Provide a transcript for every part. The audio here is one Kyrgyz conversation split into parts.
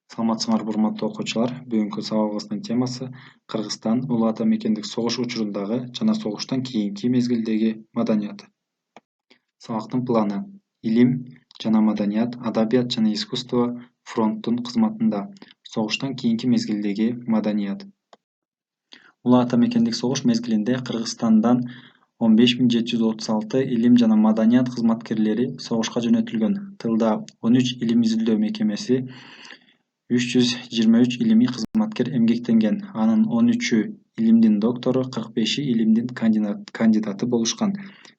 Саламатсыңарбы урматтуу окуучулар. Бүгүнкү сабагыбыздын темасы Кыргызстан улуу ата мекендик согуш учурундагы жана согуштан кийинки мезгилдеги маданият. Сабактын планы: илим жана маданият, адабият жана искусство фронттун кызматында. Согуштан кийинки мезгилдеги маданият. Улуу ата мекендик согуш мезгилинде Кыргызстандан 15736 илим жана маданият кызматкерлери согушка жөнөтүлгөн. Тылда 13 илим изилдөө мекемеси, 323 илимий кызматкер эмгектенген. Анын 13-ü илимдин доктору, 45-и илимдин кандидаты болушкан.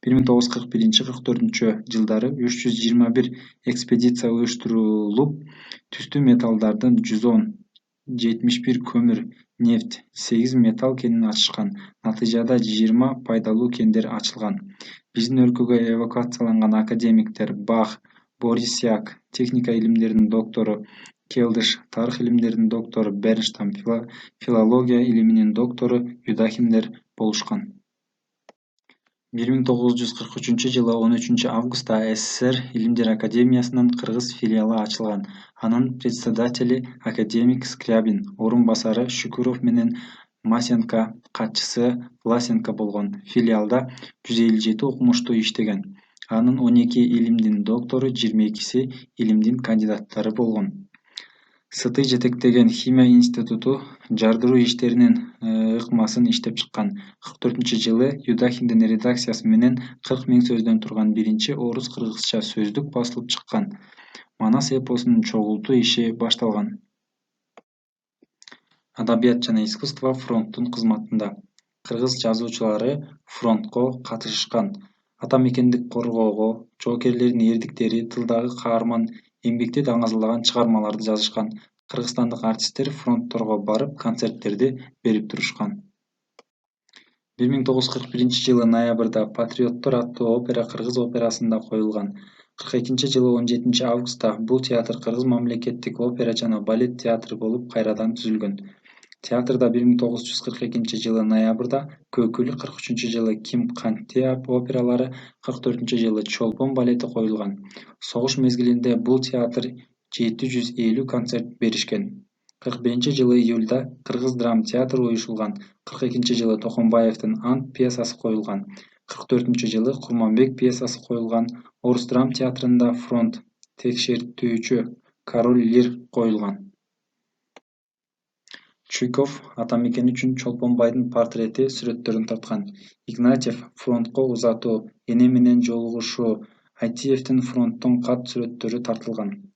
1941-44 жылдары 321 экспедиция уюштурулуп, түстүү металлдардын 110, 71 көмүр, нефть, 8 металл кенин ачышкан. Натыйжада 20 пайдалуу кендер ачылган. Биздин өлкөгө эвакуацияланган академиктер: Бах, Борисяк, техника илимдеринин доктору Келдыш, тарых илимдеринин доктору Бернштам, филология илиминин доктору Юдахимдер болушкан. 1943-жылы 13-августта СССР Илимдер академиясынын кыргыз филиалы ачылган. Анын председатели академик Скрябин, орун басары Шүкүров менен Масенко, катчысы Власенко болгон. Филиалда 157 окумуштуу иштеген. Анын 12 илимдин доктору, 22 илимдин кандидаттары болгон. СТ жетектеген химия институту жардыруу иштеринин ыкмасын иштеп чыккан. 44-жылы Юдахимдин редакциясы менен 40 000 сөздөн турган биринчи орус-кыргызча сөздүк басылып чыккан. Манас эпосунун чогултуу иши башталган. Адабият жана искусство фронттун кызматында. Кыргыз жазуучулары фронтко катышышкан. Ата мекендик коргоого жоокерлердин эрдиктери, тылдагы каарман эмгекти даңазалаган чыгармаларды жазышкан. Кыргызстандык артисттер фронтторго барып концерттерди берип турушкан. 1941-жылы ноябрда Патриоттор аттуу опера кыргыз операсында коюлган. 42-жылы 17-августта бул театр Кыргыз мамлекеттик опера жана балет театры болуп кайрадан түзүлгөн. Театрда 1942-жылы ноябрда Көкүл, 43-жылы Ким Канте опералары, 44-жылы Чолпон балети коюлган. Согуш мезгилинде бул театр 750 концерт беришкен. 41-жылы июлда Кыргыз драм театры уюшулган. 42-жылы Токомбаевдин Ант пьесасы коюлган. 44-жылы Курманбек пьесасы коюлган. Орус драм театрында фронт текшертүүчү Король Лир коюлган. Чуйков ата мекени үчүн Чолпонбайдын портрети сүрөттөрүн тарткан. Игнатьев фронтко узатуу, эне менен жолугушуу, Айтиевдин фронттон кат сүрөттөрү тартылган.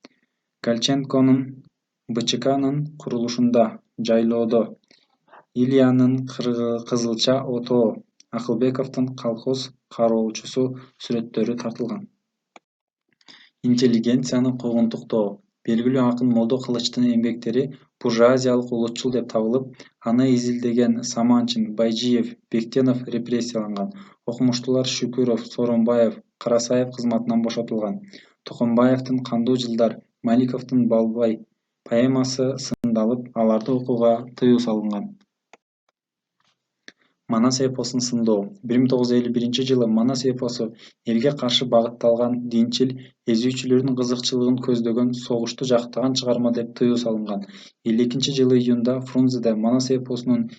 Гальченконун БЧКнын курулушунда, жайлоодо, Ильянын кызылча отоо, Акылбековдун колхоз кароочусу сүрөттөрү тартылган. Интеллигенцияны куугунтуктоо. Белгилүү акын Молдо Кылычтын эмгектери буржуазиялык улутчул деп табылып, аны изилдеген Саманчин, Байжиев, Бектенов репрессияланган. Окумуштуулар Шүкүров, Сооронбаев, Карасаев кызматынан бошотулган. Токомбаевдин Кандуу жылдар, Маликовдун Балбай поэмасы сындалып, аларды окууга тыюу салынган. Манас эпосун сындоо. 1951-жылы Манас эпосу элге каршы багытталган динчил, эзүүчүлөрдүн кызыкчылыгын көздөгөн, согушту жактаган чыгарма деп тыюу салынган. 52-жылы июнда Фрунзеде Манас эпосунун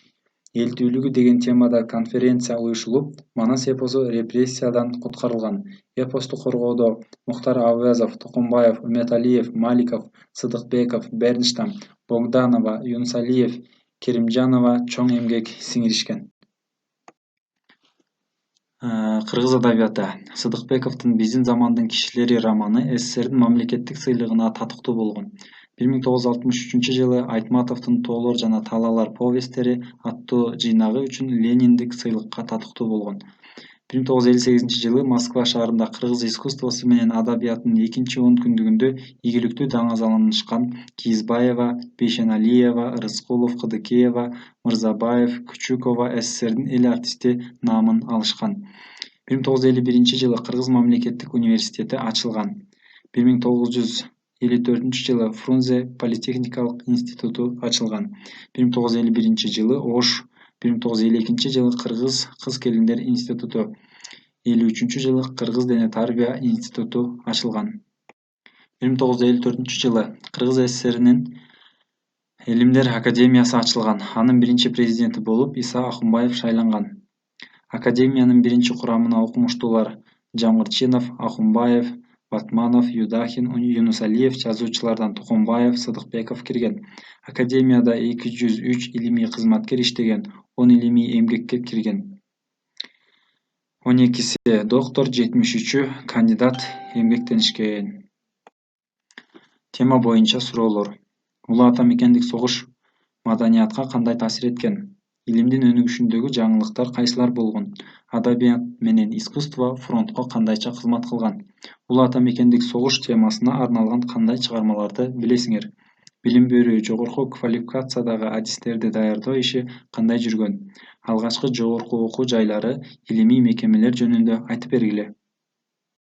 элдүүлүгү деген темада конференция уюшулуп, Манас эпосу репрессиядан куткарылган. Эпосту коргоодо Мухтар Абязов, Токомбаев, Үмөталиев, Маликов, Сыдыкбеков, Бернштам, Богданова, Юнусалиев, Керимжанова чоң эмгек сиңиришкен. Кыргыз адабияты. Сыдыкбековдун Биздин замандын кишилери романы СССРдин мамлекеттик сыйлыгына татыктуу болгон. 1963-жылы Айтматовдун Тоолор жана талаалар повесттери аттуу жыйнагы үчүн Лениндик сыйлыкка татыктуу болгон. 1958-жылы Москва шаарында кыргыз искусствосу менен адабиятынын экинчи онкүндүгүндө ийгиликтүү даңазаланышкан Кийизбаева, Бейшеналиева, Рыскулов, Кыдыкеева, Мырзабаев, Күчүкова СССРдин эл артисти наамын алышкан. 1951-жылы Кыргыз мамлекеттик университети ачылган. 1954-жылы Фрунзе политехникалык институту ачылган. 1951-жылы Ош, 1952-жылы Кыргыз кыз-келиндер институту, 1953-жылы Кыргыз дене тарбия институту ачылган. 1954-жылы Кыргыз СССРинин Илимдер академиясы ачылган. Анын биринчи президенти болуп Иса Акунбаев шайланган. Академиянын биринчи курамына окумуштуулар Жамырчинов, Акунбаев, Батманов, Юдахин, Юнусалиев, жазуучулардан Тукумбаев, Сыдыкбеков кирген. Академияда 203 илимий кызматкер иштеген, 10 илимий эмгекке кирген. 12си доктор, 73-ü кандидат эмгектенишкен. Тема боюнча суроолор. Улуу ата мекендик согуш маданиятка кандай таасир эткен? Илимдин өнүгүшүндөгү жаңылыктар кайсылар болгон? Адабият менен искусство фронтко кандайча кызмат кылган? Улуу ата мекендик согуш темасына арналган кандай чыгармаларды билесиңер? Билим берүү, жогорку квалификациядагы адистерди даярдоо иши кандай жүргөн? Алгачкы жогорку окуу жайлары, илимий мекемелер жөнүндө айтып бергиле.